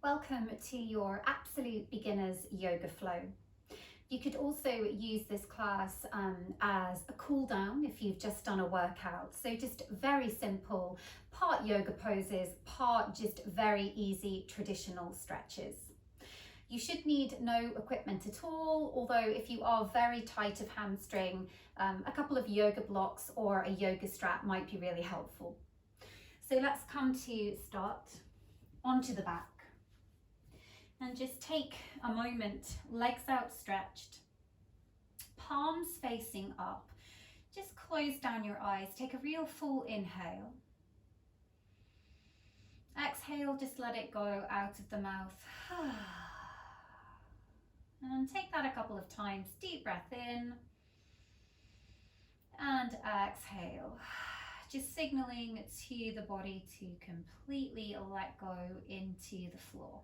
Welcome to your Absolute Beginners Yoga Flow. You could also use this class as a cool down if you've just done a workout. So just very simple, part yoga poses, part just very easy traditional stretches. You should need no equipment at all, although if you are very tight of hamstring, a couple of yoga blocks or a yoga strap might be really helpful. So let's come to start onto the back. And just take a moment, legs outstretched, palms facing up. Just close down your eyes, take a real full inhale. Exhale, just let it go out of the mouth. And take that a couple of times. Deep breath in and exhale. Just signaling to the body to completely let go into the floor.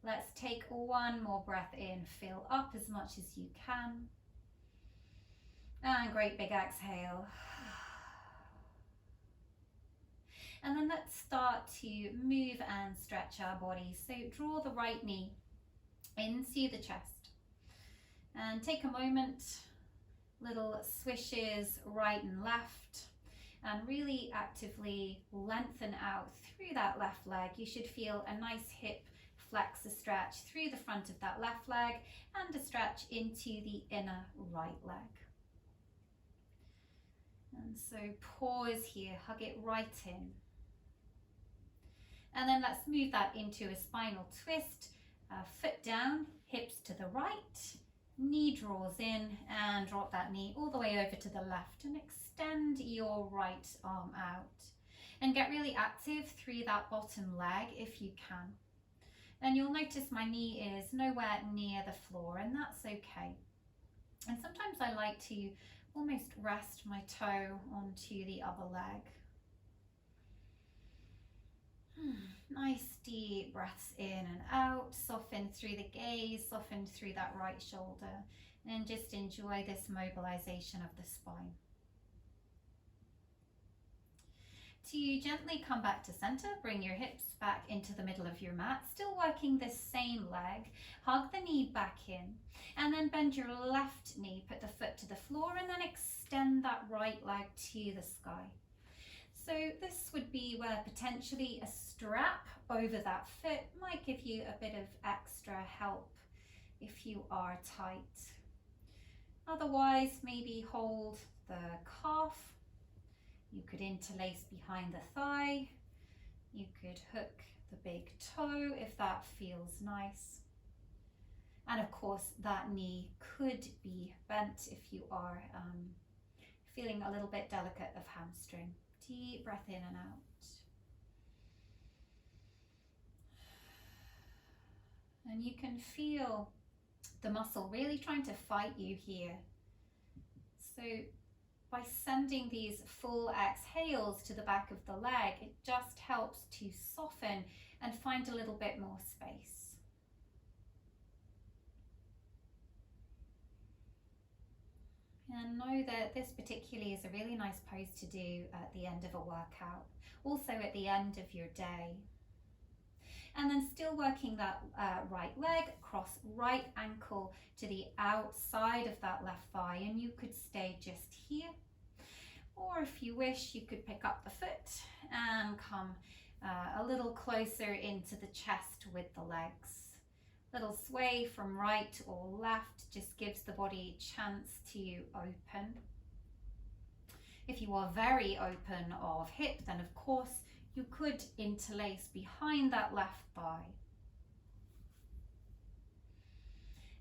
Let's take one more breath in, fill up as much as you can. And great big exhale. And then let's start to move and stretch our body. So draw the right knee into the chest. And take a moment, little swishes right and left. And really actively lengthen out through that left leg. You should feel a nice hip flex, a stretch through the front of that left leg and a stretch into the inner right leg. And so pause here, hug it right in. And then let's move that into a spinal twist, foot down, hips to the right, knee draws in and drop that knee all the way over to the left and extend your right arm out. And get really active through that bottom leg if you can. And you'll notice my knee is nowhere near the floor, and that's okay. And sometimes I like to almost rest my toe onto the other leg. Nice deep breaths in and out, soften through the gaze, soften through that right shoulder, and just enjoy this mobilization of the spine. To gently come back to center, bring your hips back into the middle of your mat, still working this same leg. Hug the knee back in and then bend your left knee, put the foot to the floor and then extend that right leg to the sky. So this would be where potentially a strap over that foot might give you a bit of extra help if you are tight. Otherwise, maybe hold the calf. You could interlace behind the thigh. You could hook the big toe if that feels nice. And of course, that knee could be bent if you are feeling a little bit delicate of hamstring. Deep breath in and out. And you can feel the muscle really trying to fight you here. So by sending these full exhales to the back of the leg, it just helps to soften and find a little bit more space. And know that this particularly is a really nice pose to do at the end of a workout, also at the end of your day. And then still working that right leg, cross right ankle to the outside of that left thigh, and you could stay just here. Or if you wish, you could pick up the foot and come a little closer into the chest with the legs. Little sway from right or left just gives the body a chance to open. If you are very open of hip, then of course you could interlace behind that left thigh.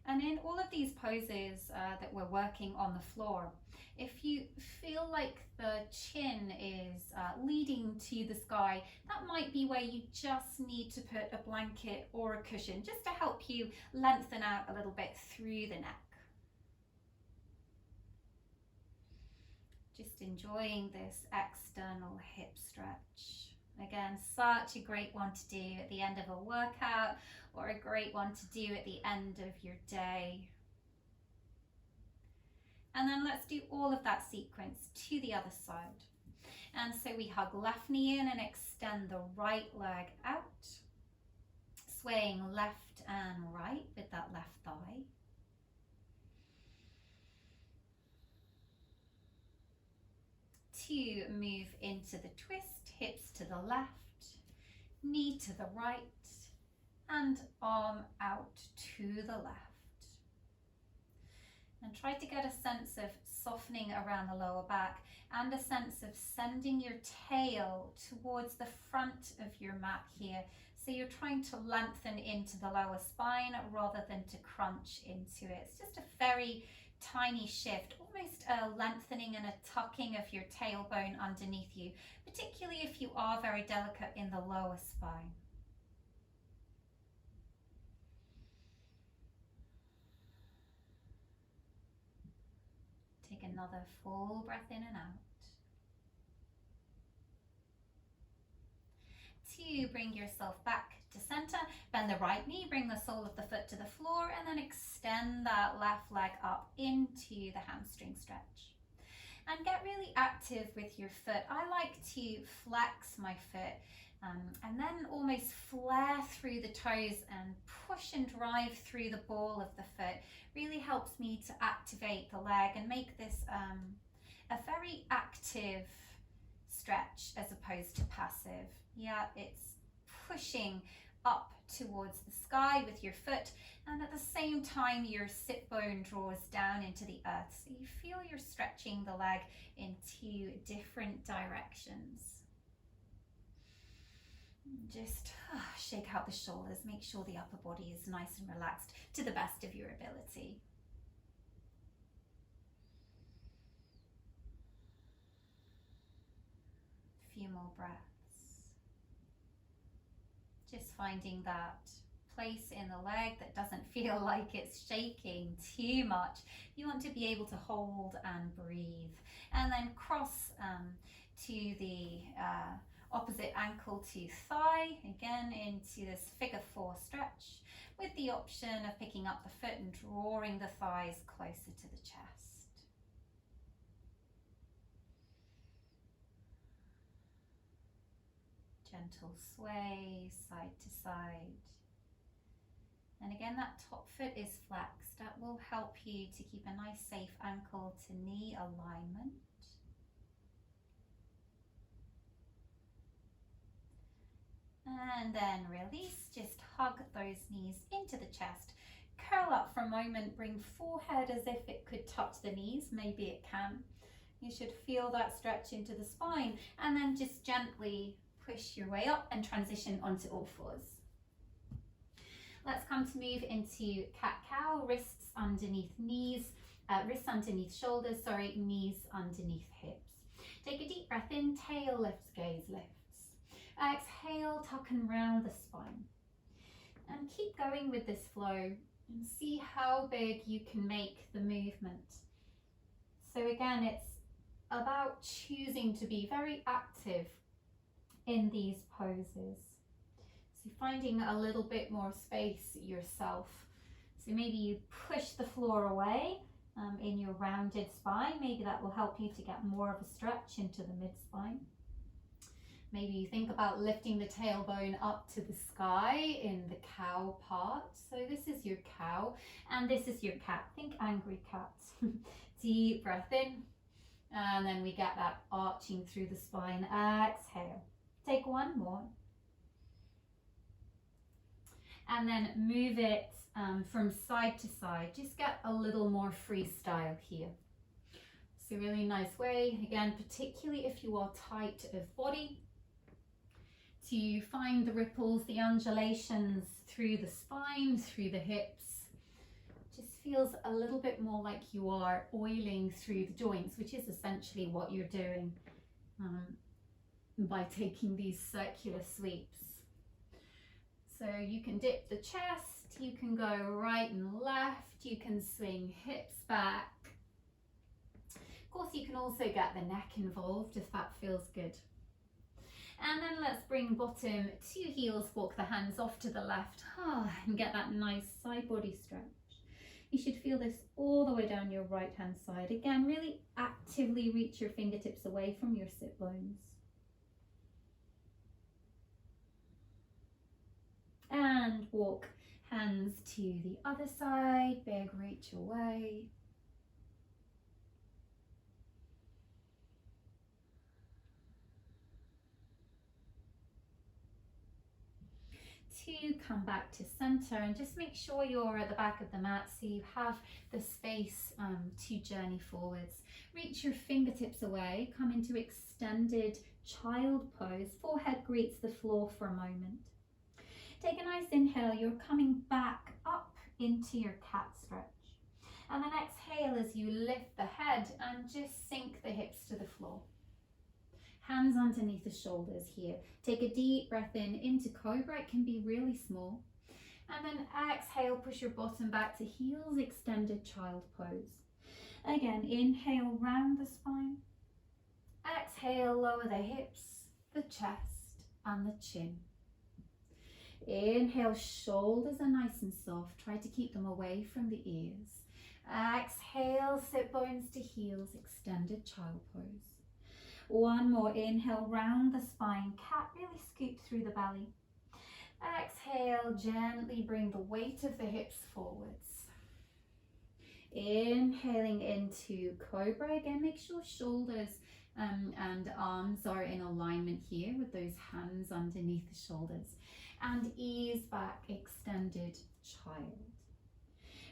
And in all of these poses that we're working on the floor, if you feel like the chin is leading to the sky, that might be where you just need to put a blanket or a cushion just to help you lengthen out a little bit through the neck. Just enjoying this external hip stretch. Again, such a great one to do at the end of a workout or a great one to do at the end of your day. And then let's do all of that sequence to the other side. And so we hug left knee in and extend the right leg out. swaying left and right with that left thigh. To move into the twist, hips to the left, knee to the right, and arm out to the left. And try to get a sense of softening around the lower back and a sense of sending your tail towards the front of your mat here. So you're trying to lengthen into the lower spine rather than to crunch into it. It's just a very tiny shift, almost a lengthening and a tucking of your tailbone underneath you, particularly if you are very delicate in the lower spine. Take another full breath in and out. To bring yourself back to center, bend the right knee, bring the sole of the foot to the floor, and then extend that left leg up into the hamstring stretch. And get really active with your foot. I like to flex my foot and then almost flare through the toes and push and drive through the ball of the foot. Really helps me to activate the leg and make this a very active stretch as opposed to passive. Yeah, it's pushing up towards the sky with your foot, and at the same time your sit bone draws down into the earth, so you feel you're stretching the leg in two different directions. Just shake out the shoulders, make sure the upper body is nice and relaxed to the best of your ability. A few more breaths. Just finding that place in the leg that doesn't feel like it's shaking too much. You want to be able to hold and breathe. And then cross to the opposite ankle to thigh, again into this figure 4 stretch, with the option of picking up the foot and drawing the thighs closer to the chest. Gentle sway side to side. And again, that top foot is flexed. That will help you to keep a nice safe ankle to knee alignment. And then release, just hug those knees into the chest. Curl up for a moment, bring forehead as if it could touch the knees, maybe it can. You should feel that stretch into the spine, and then just gently push your way up and transition onto all fours. Let's come to move into cat-cow, wrists underneath knees, wrists underneath shoulders, knees underneath hips. Take a deep breath in, tail lifts, gaze lifts. Exhale, tuck and round the spine. And keep going with this flow and see how big you can make the movement. So again, it's about choosing to be very active in these poses. So finding a little bit more space yourself. So maybe you push the floor away in your rounded spine. Maybe that will help you to get more of a stretch into the mid-spine. Maybe you think about lifting the tailbone up to the sky in the cow part. So this is your cow and this is your cat. Think angry cat. Deep breath in, and then we get that arching through the spine. Exhale. Take one more. And then move it from side to side. Just get a little more freestyle here. So really nice way, again, particularly if you are tight of body, to find the ripples, the undulations through the spine, through the hips. Just feels a little bit more like you are oiling through the joints, which is essentially what you're doing by taking these circular sweeps. So you can dip the chest, you can go right and left, you can swing hips back. Of course, you can also get the neck involved if that feels good. And then let's bring bottom to heels, walk the hands off to the left, and get that nice side body stretch. You should feel this all the way down your right hand side. Again, really actively reach your fingertips away from your sit bones. And walk hands to the other side, big reach away. To come back to center and just make sure you're at the back of the mat so you have the space to journey forwards. Reach your fingertips away, come into extended child pose, forehead greets the floor for a moment. Take a nice inhale, you're coming back up into your cat stretch. And then exhale as you lift the head and just sink the hips to the floor. Hands underneath the shoulders here. Take a deep breath in into cobra. It can be really small. And then exhale, push your bottom back to heels, extended child pose. Again, inhale, round the spine. Exhale, lower the hips, the chest and the chin. Inhale, shoulders are nice and soft. Try to keep them away from the ears. Exhale, sit bones to heels, extended child pose. One more, inhale, round the spine, cat, really scoop through the belly. Exhale, gently bring the weight of the hips forwards. Inhaling into cobra, again, make sure shoulders and arms are in alignment here with those hands underneath the shoulders. And ease back, extended child.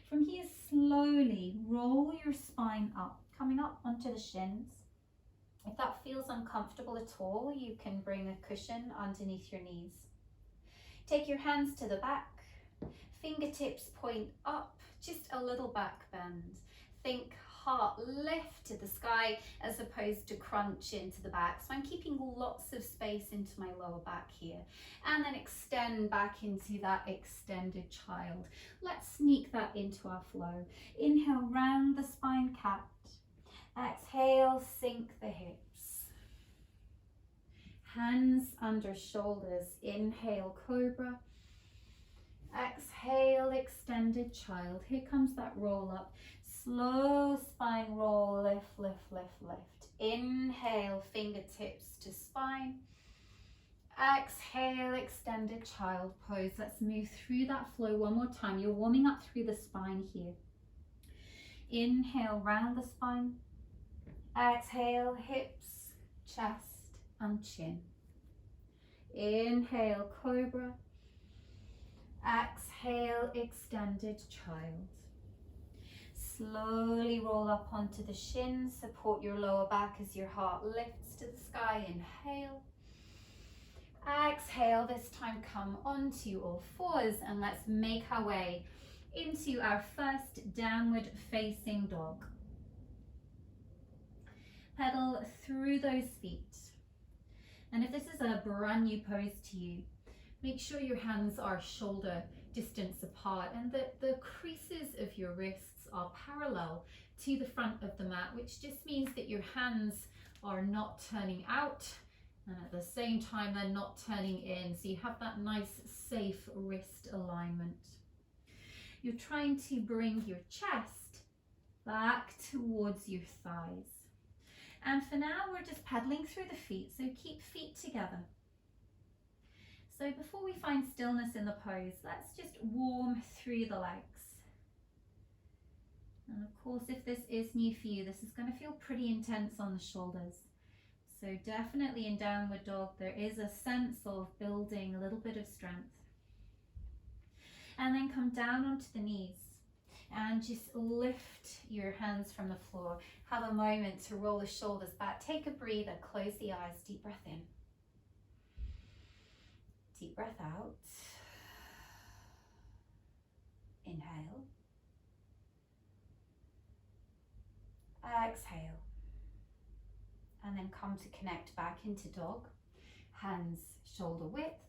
From here, slowly roll your spine up, coming up onto the shins. If that feels uncomfortable at all, you can bring a cushion underneath your knees. Take your hands to the back, fingertips point up, just a little back bend. Think heart lift to the sky as opposed to crunch into the back. So I'm keeping lots of space into my lower back here. And then extend back into that extended child. Let's sneak that into our flow. Inhale, round the spine, cat. Exhale, sink the hips. Hands under shoulders. Inhale, cobra. Exhale, extended child. Here comes that roll up. Slow spine roll, lift, lift, lift, lift. Inhale, fingertips to spine. Exhale, extended child pose. Let's move through that flow one more time. You're warming up through the spine here. Inhale, round the spine. Exhale, hips, chest and chin. Inhale, cobra. Exhale, extended child. Slowly roll up onto the shins. Support your lower back as your heart lifts to the sky. Inhale. Exhale, this time come onto all fours and let's make our way into our first downward facing dog. Pedal through those feet. And if this is a brand new pose to you, make sure your hands are shoulder distance apart and that the creases of your wrists are parallel to the front of the mat, which just means that your hands are not turning out and at the same time they're not turning in. So you have that nice safe wrist alignment. You're trying to bring your chest back towards your thighs. And for now, we're just pedaling through the feet, so keep feet together. So before we find stillness in the pose, let's just warm through the legs. And of course, if this is new for you, this is going to feel pretty intense on the shoulders. So definitely in downward dog, there is a sense of building a little bit of strength. And then come down onto the knees. And just lift your hands from the floor. Have a moment to roll the shoulders back. Take a breather, close the eyes, deep breath in. Deep breath out. Inhale. Exhale. And then come to connect back into dog. Hands shoulder width,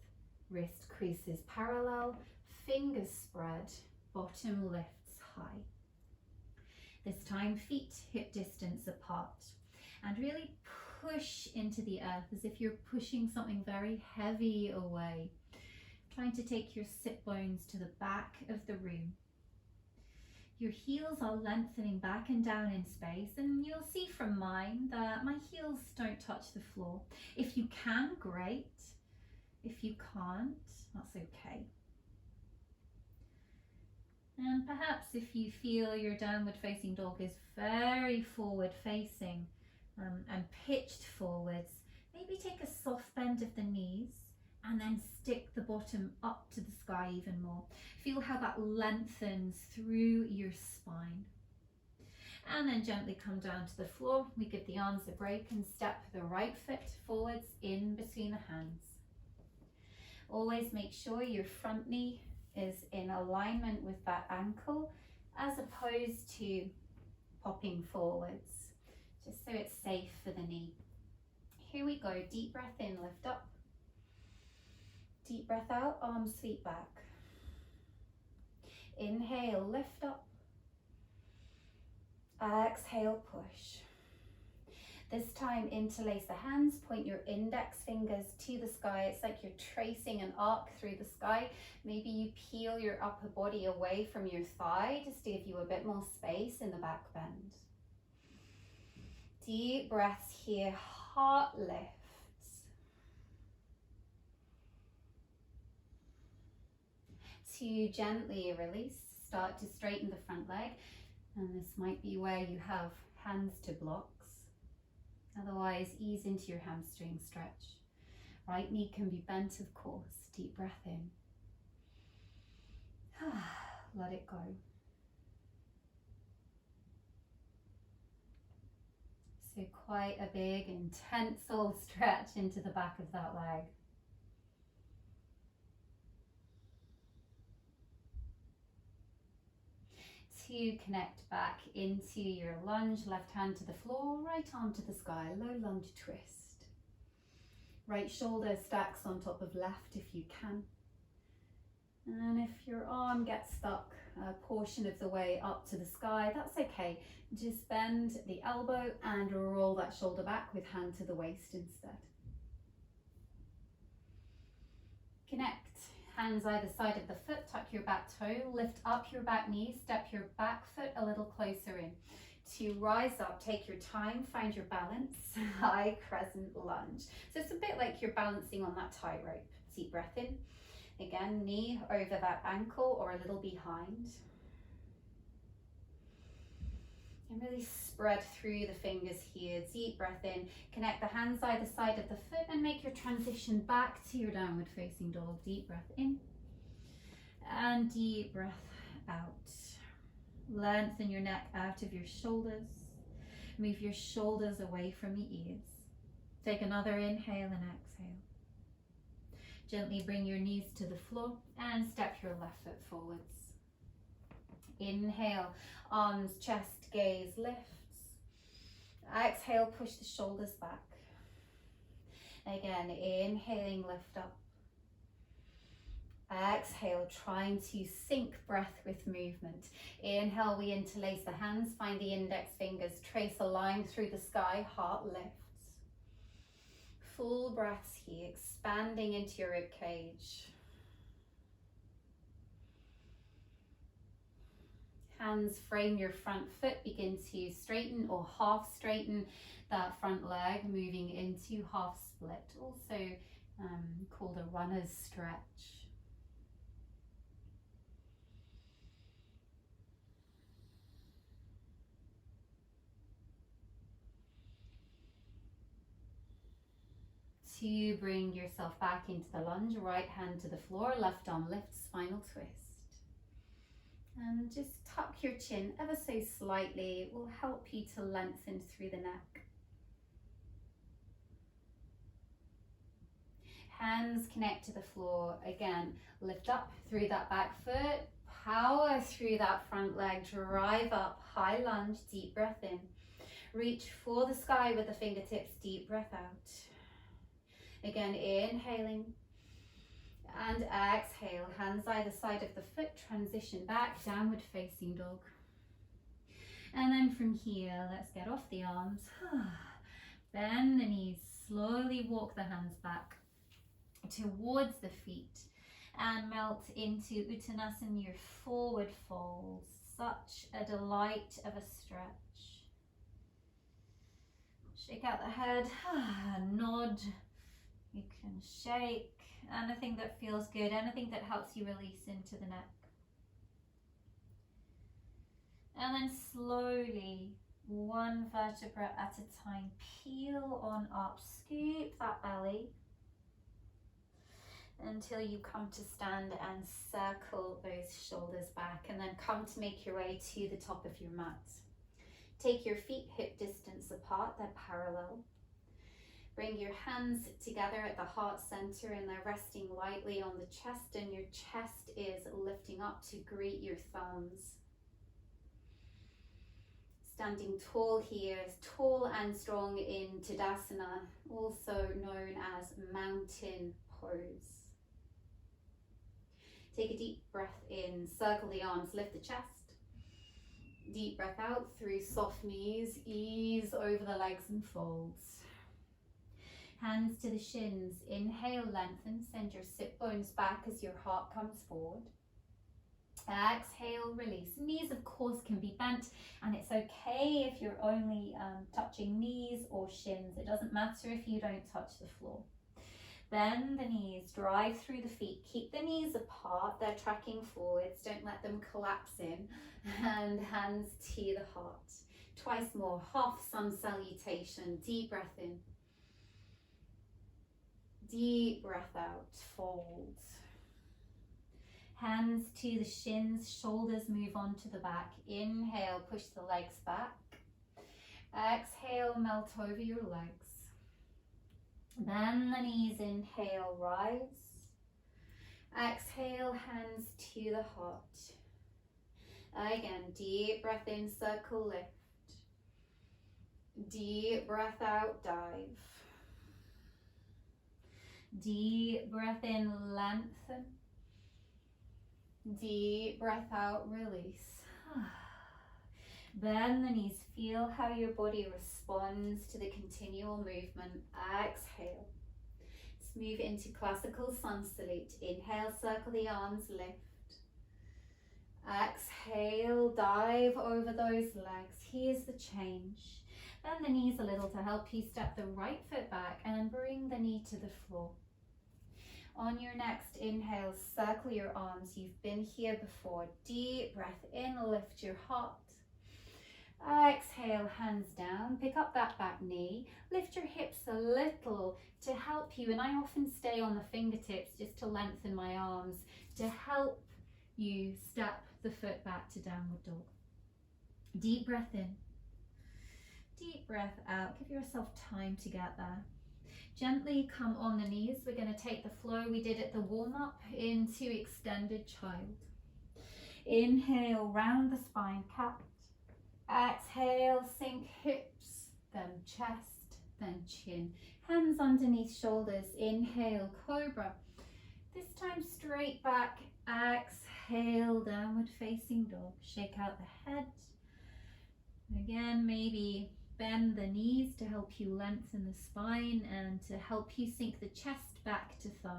wrist creases parallel, fingers spread, bottom lifts high. This time feet hip distance apart and really push into the earth as if you're pushing something very heavy away. Trying to take your sit bones to the back of the room. Your heels are lengthening back and down in space, and you'll see from mine that my heels don't touch the floor. If you can, great. If you can't, that's okay. And perhaps if you feel your downward facing dog is very forward facing and pitched forwards, maybe take a soft bend of the knees and then stick the bottom up to the sky even more. Feel how that lengthens through your spine. And then gently come down to the floor. We give the arms a break and step the right foot forwards in between the hands. Always make sure your front knee is in alignment with that ankle as opposed to popping forwards, just so it's safe for the knee. Here we go, deep breath in, lift up. Deep breath out, arms sweep back. Inhale, lift up. Exhale, push. This time interlace the hands, point your index fingers to the sky. It's like you're tracing an arc through the sky. Maybe you peel your upper body away from your thigh just to give you a bit more space in the back bend. Deep breaths here, heart lifts. To gently release, start to straighten the front leg. And this might be where you have hands to blocks. Otherwise, ease into your hamstring stretch. Right knee can be bent, of course. Deep breath in. Let it go. So quite a big, intense old stretch into the back of that leg. To connect back into your lunge, left hand to the floor, right arm to the sky, low lunge twist. Right shoulder stacks on top of left if you can. And if your arm gets stuck a portion of the way up to the sky, that's okay. Just bend the elbow and roll that shoulder back with hand to the waist instead. Connect. Hands either side of the foot, tuck your back toe, lift up your back knee, step your back foot a little closer in. To rise up, take your time, find your balance, high crescent lunge. So it's a bit like you're balancing on that tightrope. Deep breath in. Again, knee over that ankle or a little behind. And really spread through the fingers here. Deep breath in. Connect the hands either side of the foot and make your transition back to your downward facing dog. Deep breath in and deep breath out. Lengthen your neck out of your shoulders. Move your shoulders away from the ears. Take another inhale and exhale. Gently bring your knees to the floor and step your left foot forwards. Inhale, arms, chest, gaze lifts. Exhale, push the shoulders back. Again, inhaling, lift up. Exhale, trying to sync breath with movement. Inhale, we interlace the hands, find the index fingers, trace a line through the sky, heart lifts. Full breaths here, expanding into your rib cage. Hands frame your front foot, begin to straighten or half straighten that front leg, moving into half split, also called a runner's stretch. To bring yourself back into the lunge, right hand to the floor, left arm lifts, spinal twist. And just tuck your chin ever so slightly. It will help you to lengthen through the neck. Hands connect to the floor. Again, lift up through that back foot, power through that front leg, drive up, high lunge, deep breath in. Reach for the sky with the fingertips, deep breath out. Again, inhaling and exhale, hands either side of the foot, transition back, downward facing dog. And then from here, let's get off the arms. Bend the knees, slowly walk the hands back towards the feet and melt into Uttanasana, your forward fold. Such a delight of a stretch. Shake out the head, nod. You can shake, anything that feels good, anything that helps you release into the neck. And then slowly, one vertebra at a time, peel on up, scoop that belly until you come to stand and circle those shoulders back, and then come to make your way to the top of your mat. Take your feet hip distance apart, they're parallel. Bring your hands together at the heart center and they're resting lightly on the chest, and your chest is lifting up to greet your thumbs. Standing tall here, tall and strong in Tadasana, also known as mountain pose. Take a deep breath in, circle the arms, lift the chest. Deep breath out through soft knees, ease over the legs and folds. Hands to the shins, inhale, lengthen, send your sit bones back as your heart comes forward. Exhale, release. Knees of course can be bent, and it's okay if you're only touching knees or shins. It doesn't matter if you don't touch the floor. Bend the knees, drive through the feet, keep the knees apart, they're tracking forwards, don't let them collapse in, and hands to the heart. Twice more, half sun salutation, deep breath in. Deep breath out, fold. Hands to the shins, shoulders move on to the back. Inhale, push the legs back. Exhale, melt over your legs. Bend the knees, inhale, rise. Exhale, hands to the heart. Again, deep breath in, circle, lift. Deep breath out, dive. Deep breath in, lengthen. Deep breath out, release. Bend the knees, feel how your body responds to the continual movement. Exhale. Let's move into classical sun salute. Inhale, circle the arms, lift. Exhale, dive over those legs. Here's the change. Bend the knees a little to help you step the right foot back and bring the knee to the floor. On your next inhale, circle your arms. You've been here before. Deep breath in, lift your heart. Exhale, hands down, pick up that back knee, lift your hips a little to help you, and I often stay on the fingertips just to lengthen my arms to help you step the foot back to downward dog. Deep breath in, deep breath out, give yourself time to get there. Gently come on the knees. We're going to take the flow we did at the warm-up into extended child. Inhale, round the spine, cat. Exhale, sink hips, then chest, then chin. Hands underneath shoulders. Inhale, cobra. This time straight back. Exhale, downward facing dog. Shake out the head. Again, maybe bend the knees to help you lengthen the spine and to help you sink the chest back to thighs.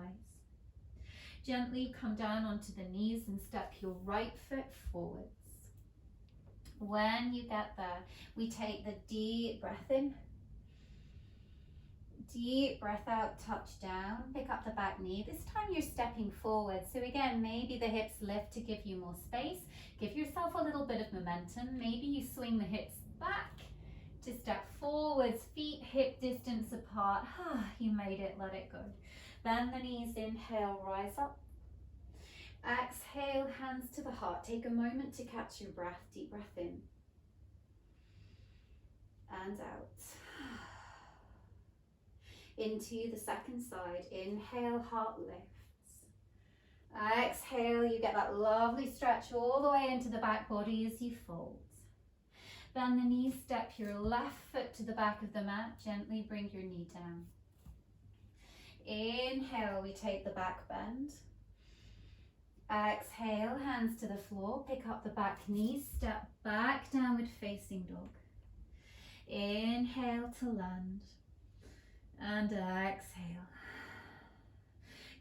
Gently come down onto the knees and step your right foot forwards. When you get there, we take the deep breath in, deep breath out, touch down, pick up the back knee. This time you're stepping forward. So again, maybe the hips lift to give you more space. Give yourself a little bit of momentum. Maybe you swing the hips back to step forwards, feet hip distance apart. You made it, let it go. Bend the knees, inhale, rise up. Exhale, hands to the heart. Take a moment to catch your breath. Deep breath in and out. Into the second side. Inhale, heart lifts. Exhale, you get that lovely stretch all the way into the back body as you fold. Bend the knees, step your left foot to the back of the mat. Gently bring your knee down. Inhale, we take the back bend. Exhale, hands to the floor, pick up the back knee, step back, downward facing dog. Inhale to land, and exhale.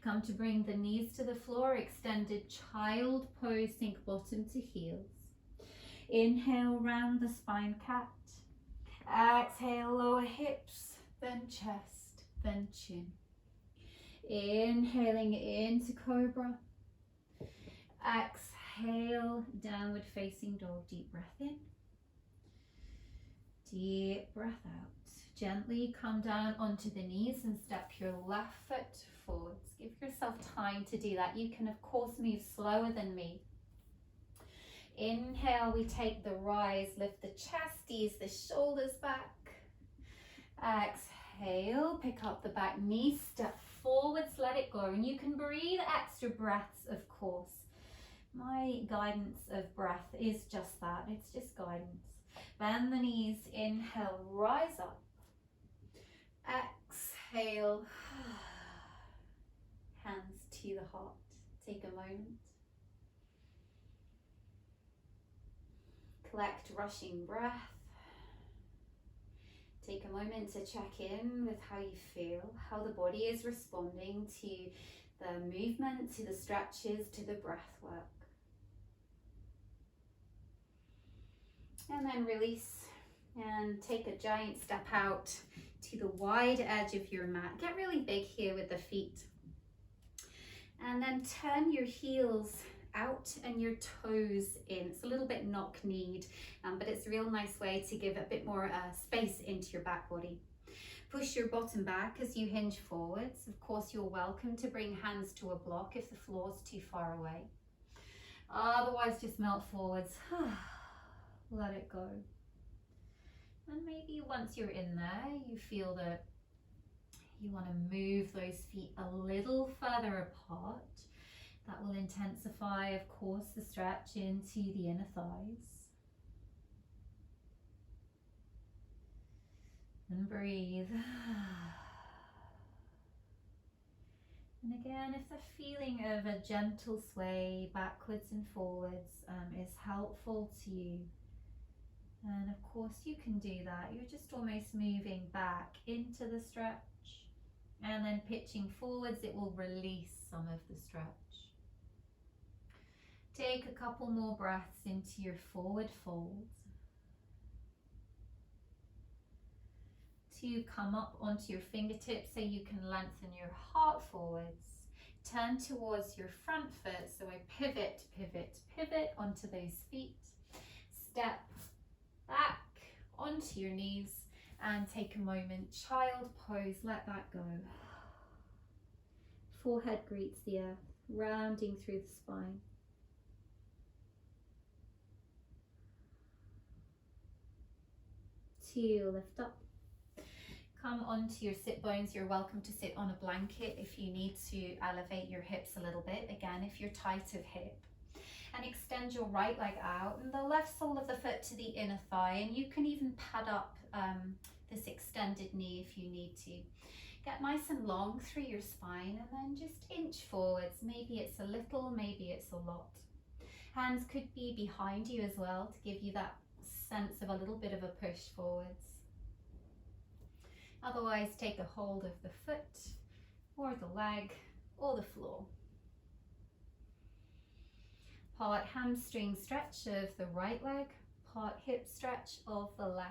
Come to bring the knees to the floor, extended child pose, sink bottom to heels. Inhale, round the spine, cat. Exhale, lower hips, then chest, then chin. Inhaling into cobra. exhale, downward facing dog. Deep breath in. Deep breath out. Gently come down onto the knees and step your left foot forwards. Give yourself time to do that. You can of course move slower than me. Inhale, we take the rise, lift the chest, ease the shoulders back. Exhale, pick up the back knee, step forwards, let it go. And you can breathe extra breaths, of course. My guidance of breath is just that, it's just guidance. Bend the knees, inhale, rise up. Exhale, hands to the heart. Take a moment. Collect rushing breath. Take a moment to check in with how you feel, how the body is responding to the movement, to the stretches, to the breath work. And then release and take a giant step out to the wide edge of your mat. Get really big here with the feet. And then turn your heels out and your toes in. It's a little bit knock-kneed, but it's a real nice way to give a bit more space into your back body. Push your bottom back as you hinge forwards. Of course, you're welcome to bring hands to a block if the floor's too far away. Otherwise, just melt forwards. Let it go. And maybe once you're in there, you feel that you want to move those feet a little further apart. That will intensify, of course, the stretch into the inner thighs. And breathe. And again, if the feeling of a gentle sway backwards and forwards is helpful to you, and of course you can do that. You're just almost moving back into the stretch and then pitching forwards. It will release some of the stretch. Take a couple more breaths into your forward fold. To come up onto your fingertips so you can lengthen your heart forwards. Turn towards your front foot. So I pivot, pivot, pivot onto those feet. Step back onto your knees and take a moment. Child pose, let that go. Forehead greets the earth, rounding through the spine. To lift up. Come onto your sit bones. You're welcome to sit on a blanket if you need to elevate your hips a little bit. Again, if you're tight of hip. And extend your right leg out and the left sole of the foot to the inner thigh. And you can even pad up this extended knee if you need to. Get nice and long through your spine and then just inch forwards. Maybe it's a little, maybe it's a lot. Hands could be behind you as well to give you that sense of a little bit of a push forwards. Otherwise, take a hold of the foot or the leg or the floor. Part hamstring stretch of the right leg, part hip stretch of the left.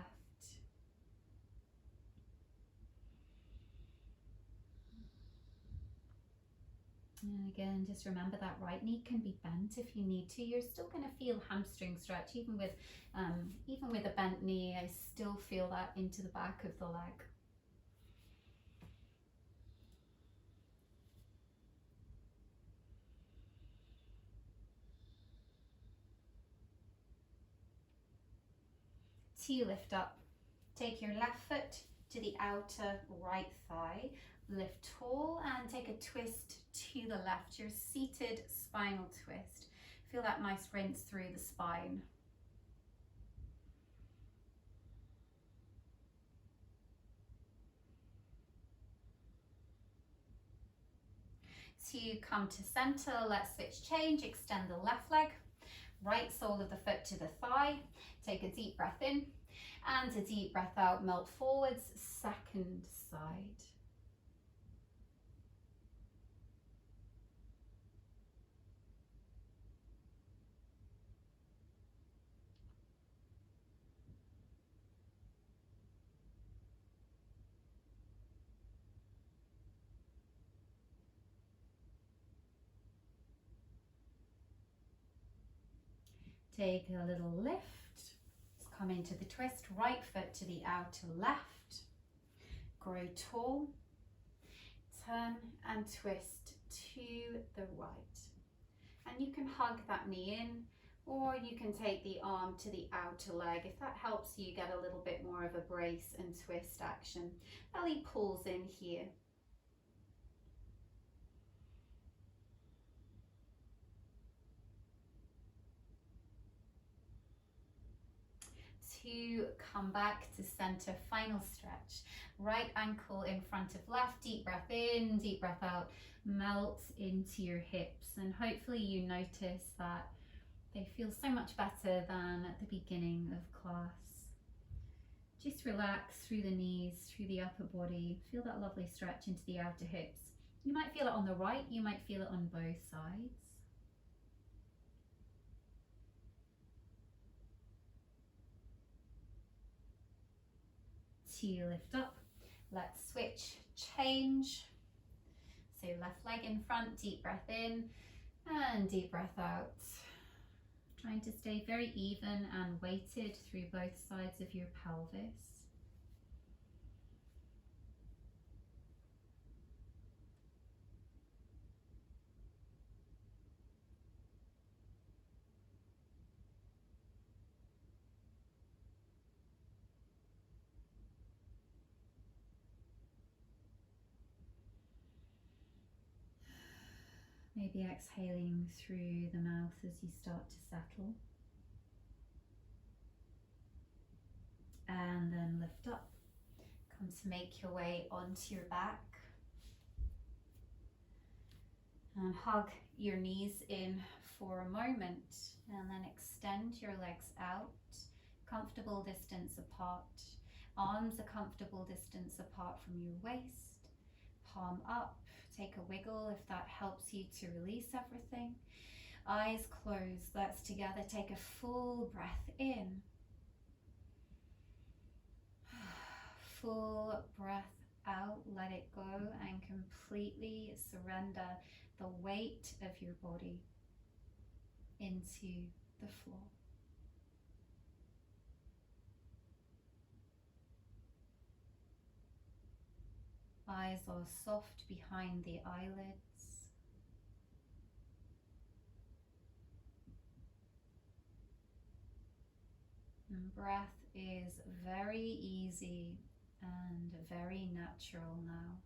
And again, just remember that right knee can be bent if you need to. You're still going to feel hamstring stretch even with a bent knee. I still feel that into the back of the leg. To lift up, take your left foot to the outer right thigh, lift tall and take a twist to the left, your seated spinal twist. Feel that nice rinse through the spine. To come to center, let's switch change, extend the left leg. Right sole of the foot to the thigh. Take a deep breath in and a deep breath out. Melt forwards, second side. Take a little lift. Let's come into the twist. Right foot to the outer left. Grow tall. Turn and twist to the right. And you can hug that knee in, or you can take the arm to the outer leg if that helps you get a little bit more of a brace and twist action. Belly pulls in here. To come back to center, final stretch. Right ankle in front of left, deep breath in, deep breath out, melt into your hips, and hopefully you notice that they feel so much better than at the beginning of class. Just relax through the knees, through the upper body, feel that lovely stretch into the outer hips. You might feel it on the right, you might feel it on both sides. To lift up, let's switch, change. So left leg in front, deep breath in and deep breath out. Trying to stay very even and weighted through both sides of your pelvis. Maybe exhaling through the mouth as you start to settle. And then lift up. Come to make your way onto your back. And hug your knees in for a moment. And then extend your legs out, comfortable distance apart. Arms a comfortable distance apart from your waist. Palm up. Take a wiggle if that helps you to release everything. Eyes closed. Let's together take a full breath in. Full breath out. Let it go and completely surrender the weight of your body into the floor. Eyes are soft behind the eyelids. And breath is very easy and very natural now.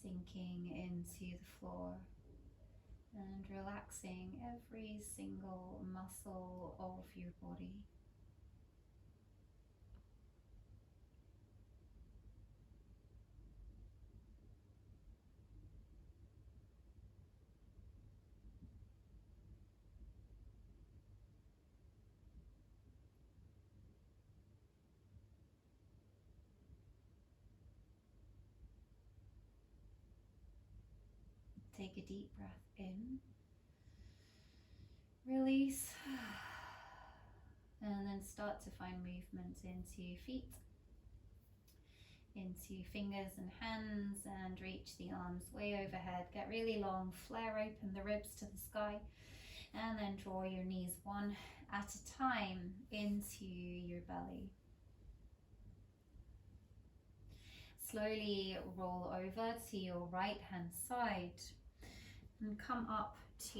Sinking into the floor and relaxing every single muscle of your body. Take a deep breath in, release, and then start to find movement into feet, into fingers and hands, and reach the arms way overhead. Get really long, flare open the ribs to the sky, and then draw your knees one at a time into your belly. Slowly roll over to your right hand side and come up to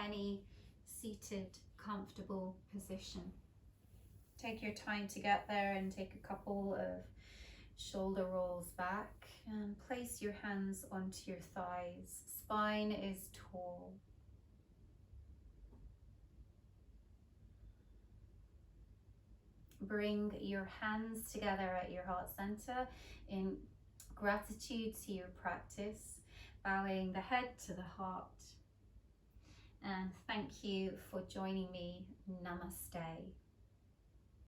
any seated comfortable position. Take your time to get there and take a couple of shoulder rolls back and place your hands onto your thighs. Spine is tall. Bring your hands together at your heart center in gratitude to your practice, bowing the head to the heart. And thank you for joining me. Namaste.